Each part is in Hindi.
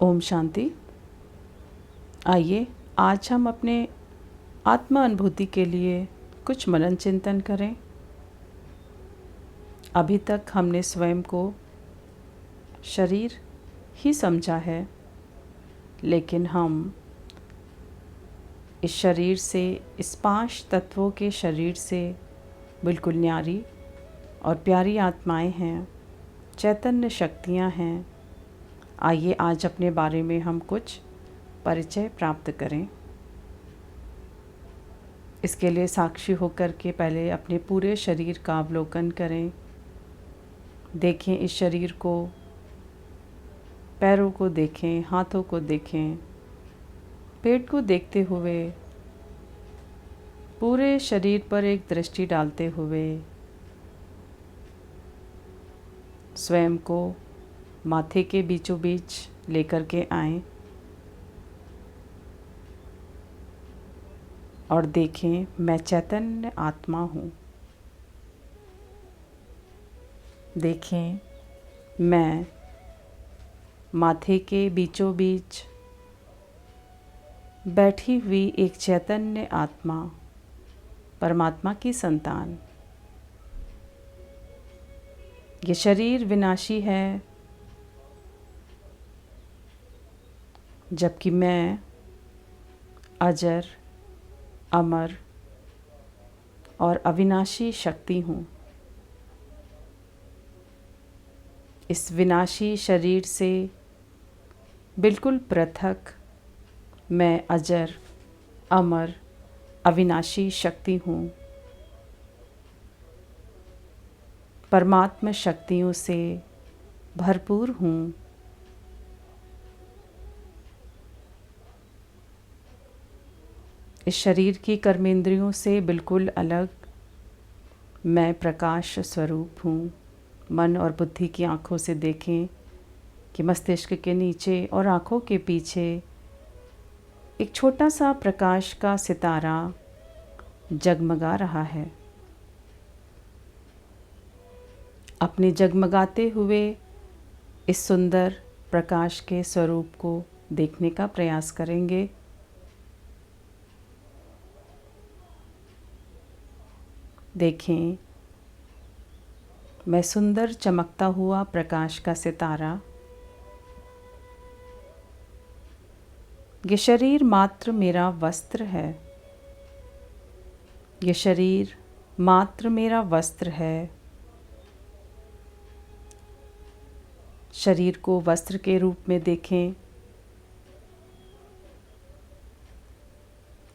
ओम शांति। आइए आज हम अपने आत्मा अनुभूति के लिए कुछ मनन चिंतन करें। अभी तक हमने स्वयं को शरीर ही समझा है, लेकिन हम इस शरीर से, इस 5 तत्वों के शरीर से बिल्कुल न्यारी और प्यारी आत्माएं हैं, चैतन्य शक्तियां हैं। आइए आज अपने बारे में हम कुछ परिचय प्राप्त करें। इसके लिए साक्षी होकर के पहले अपने पूरे शरीर का अवलोकन करें। देखें इस शरीर को, पैरों को देखें, हाथों को देखें, पेट को देखते हुए पूरे शरीर पर एक दृष्टि डालते हुए स्वयं को माथे के बीचों बीच लेकर के आएं और देखें मैं चैतन्य आत्मा हूँ। देखें मैं माथे के बीचों बीच बैठी हुई एक चैतन्य आत्मा, परमात्मा की संतान। ये शरीर विनाशी है, जबकि मैं अजर, अमर और अविनाशी शक्ति हूँ। इस विनाशी शरीर से बिल्कुल पृथक मैं अजर, अमर, अविनाशी शक्ति हूँ। परमात्मा शक्तियों से भरपूर हूँ। इस शरीर की कर्मेंद्रियों से बिल्कुल अलग मैं प्रकाश स्वरूप हूँ। मन और बुद्धि की आँखों से देखें कि मस्तिष्क के नीचे और आँखों के पीछे एक छोटा सा प्रकाश का सितारा जगमगा रहा है। अपने जगमगाते हुए इस सुंदर प्रकाश के स्वरूप को देखने का प्रयास करेंगे। देखें मैं सुंदर चमकता हुआ प्रकाश का सितारा। ये शरीर मात्र मेरा वस्त्र है। ये शरीर मात्र मेरा वस्त्र है। शरीर को वस्त्र के रूप में देखें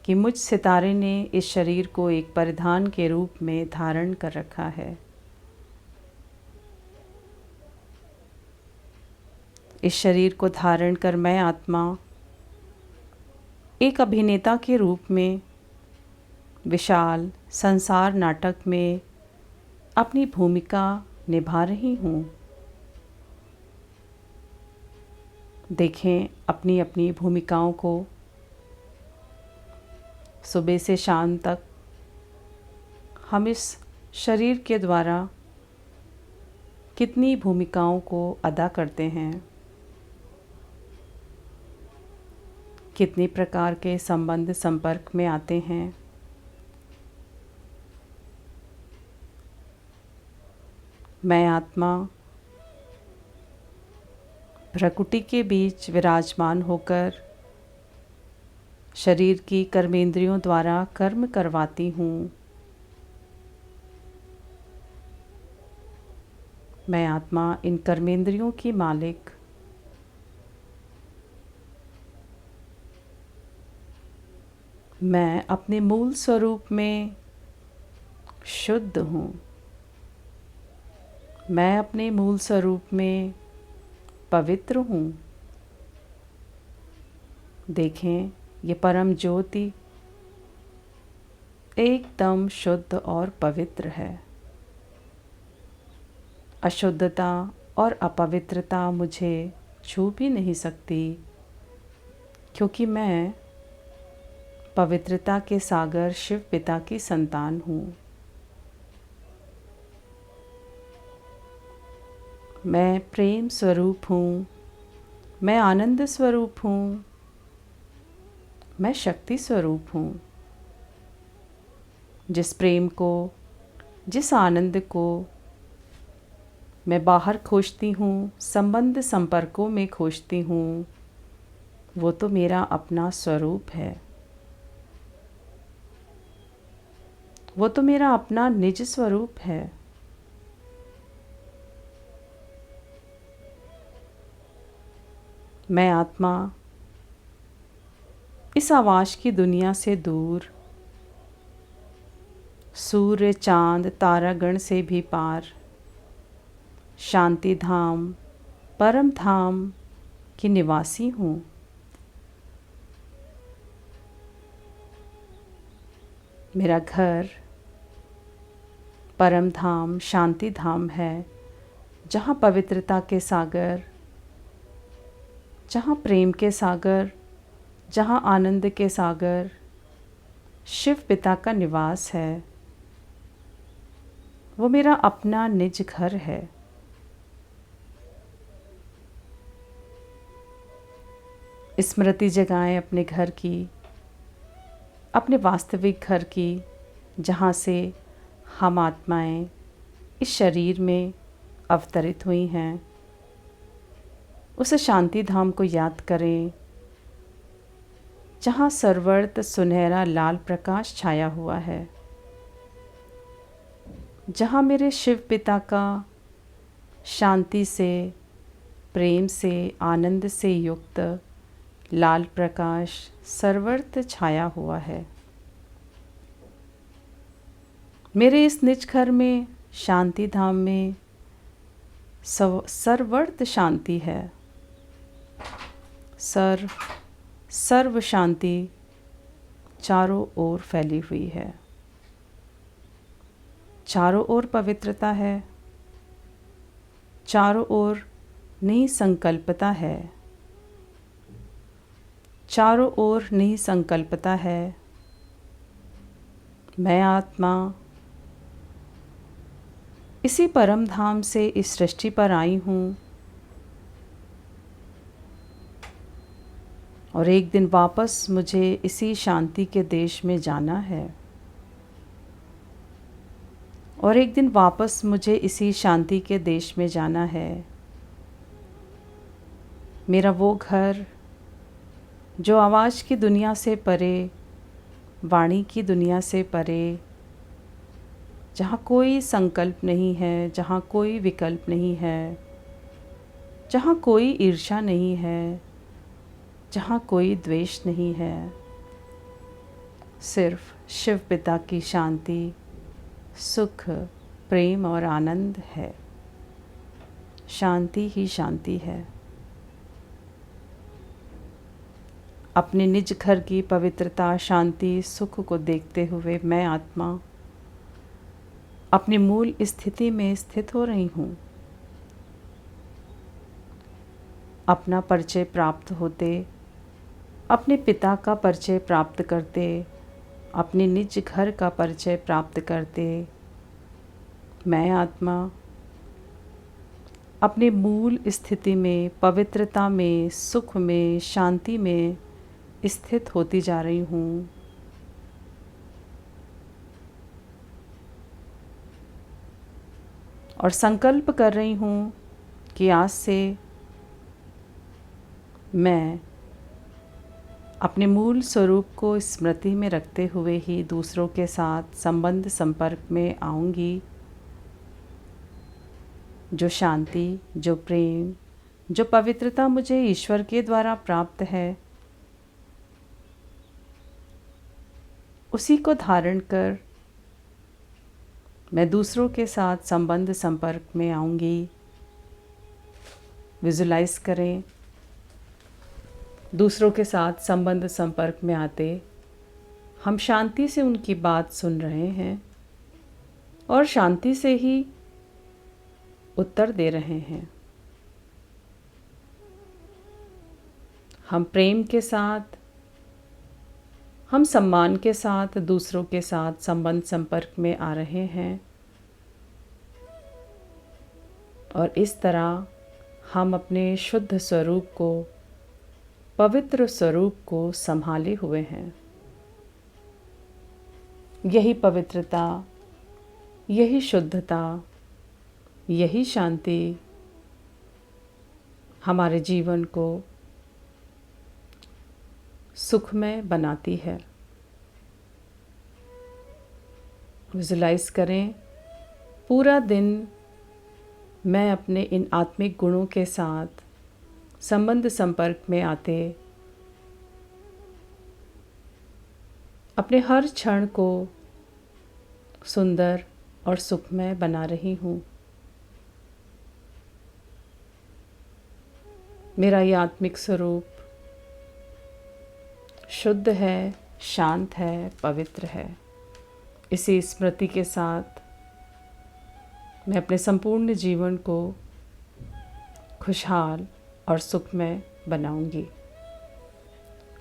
कि मुझ सितारे ने इस शरीर को एक परिधान के रूप में धारण कर रखा है। इस शरीर को धारण कर मैं आत्मा एक अभिनेता के रूप में विशाल संसार नाटक में अपनी भूमिका निभा रही हूँ। देखें अपनी अपनी भूमिकाओं को। सुबह से शाम तक हम इस शरीर के द्वारा कितनी भूमिकाओं को अदा करते हैं, कितने प्रकार के संबंध संपर्क में आते हैं। मैं आत्मा प्रकृति के बीच विराजमान होकर शरीर की कर्मेंद्रियों द्वारा कर्म करवाती हूँ। मैं आत्मा इन कर्मेंद्रियों की मालिक। मैं अपने मूल स्वरूप में शुद्ध हूँ। मैं अपने मूल स्वरूप में पवित्र हूँ। देखें ये परम ज्योति एकदम शुद्ध और पवित्र है। अशुद्धता और अपवित्रता मुझे छू भी नहीं सकती, क्योंकि मैं पवित्रता के सागर शिव पिता की संतान हूँ। मैं प्रेम स्वरूप हूँ। मैं आनंद स्वरूप हूँ, मैं शक्ति स्वरूप हूँ। जिस प्रेम को, जिस आनंद को मैं बाहर खोजती हूँ, संबंध संपर्कों में खोजती हूँ, वो तो मेरा अपना स्वरूप है। वो तो मेरा अपना निज स्वरूप है। मैं आत्मा इस आवाज़ की दुनिया से दूर, सूर्य चांद तारागण से भी पार, शांति धाम परम धाम की निवासी हूँ। मेरा घर परम धाम शांति धाम है, जहाँ पवित्रता के सागर, जहाँ प्रेम के सागर, जहाँ आनंद के सागर शिव पिता का निवास है। वो मेरा अपना निज घर है। स्मृति जगाएं अपने घर की, अपने वास्तविक घर की, जहाँ से हम आत्माएं इस शरीर में अवतरित हुई हैं। उस शांति धाम को याद करें, जहाँ सर्वत्र सुनहरा लाल प्रकाश छाया हुआ है, जहाँ मेरे शिव पिता का शांति से, प्रेम से, आनंद से युक्त लाल प्रकाश सर्वत्र छाया हुआ है। मेरे इस निज घर में, शांति धाम में सर्वत्र शांति है। सर्व शांति चारों ओर फैली हुई है। चारों ओर पवित्रता है, चारों ओर निसंकल्पता है, चारों ओर निसंकल्पता है। मैं आत्मा इसी परम धाम से इस सृष्टि पर आई हूँ और एक दिन वापस मुझे इसी शांति के देश में जाना है। और एक दिन वापस मुझे इसी शांति के देश में जाना है। मेरा वो घर जो आवाज़ की दुनिया से परे, वाणी की दुनिया से परे, जहाँ कोई संकल्प नहीं है, जहाँ कोई विकल्प नहीं है, जहाँ कोई ईर्ष्या नहीं है, जहाँ कोई द्वेष नहीं है, सिर्फ शिव पिता की शांति, सुख, प्रेम और आनंद है। शांति ही शांति है। अपने निज घर की पवित्रता, शांति, सुख को देखते हुए मैं आत्मा अपनी मूल स्थिति में स्थित हो रही हूँ। अपना परिचय प्राप्त होते, अपने पिता का परिचय प्राप्त करते, अपने निज घर का परिचय प्राप्त करते, मैं आत्मा अपने मूल स्थिति में, पवित्रता में, सुख में, शांति में स्थित होती जा रही हूँ। और संकल्प कर रही हूँ कि आज से मैं अपने मूल स्वरूप को स्मृति में रखते हुए ही दूसरों के साथ संबंध संपर्क में आऊँगी। जो शांति, जो प्रेम, जो पवित्रता मुझे ईश्वर के द्वारा प्राप्त है, उसी को धारण कर मैं दूसरों के साथ संबंध संपर्क में आऊँगी। विजुलाइज करें, दूसरों के साथ संबंध संपर्क में आते हम शांति से उनकी बात सुन रहे हैं और शांति से ही उत्तर दे रहे हैं। हम प्रेम के साथ, हम सम्मान के साथ दूसरों के साथ संबंध संपर्क में आ रहे हैं और इस तरह हम अपने शुद्ध स्वरूप को, पवित्र स्वरूप को संभाले हुए हैं। यही पवित्रता, यही शुद्धता, यही शांति हमारे जीवन को सुखमय बनाती है। विजुलाइज करें, पूरा दिन मैं अपने इन आत्मिक गुणों के साथ संबंध संपर्क में आते अपने हर क्षण को सुंदर और सुखमय बना रही हूँ। मेरा ये आत्मिक स्वरूप शुद्ध है, शांत है, पवित्र है। इसी स्मृति के साथ मैं अपने संपूर्ण जीवन को खुशहाल और सुखमय बनाऊंगी,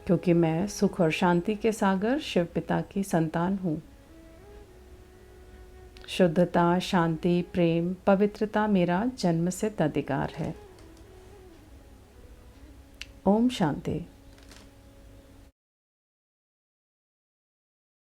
क्योंकि मैं सुख और शांति के सागर शिव पिता की संतान हूँ। शुद्धता, शांति, प्रेम, पवित्रता मेरा जन्मसिद्ध अधिकार है। ओम शांति।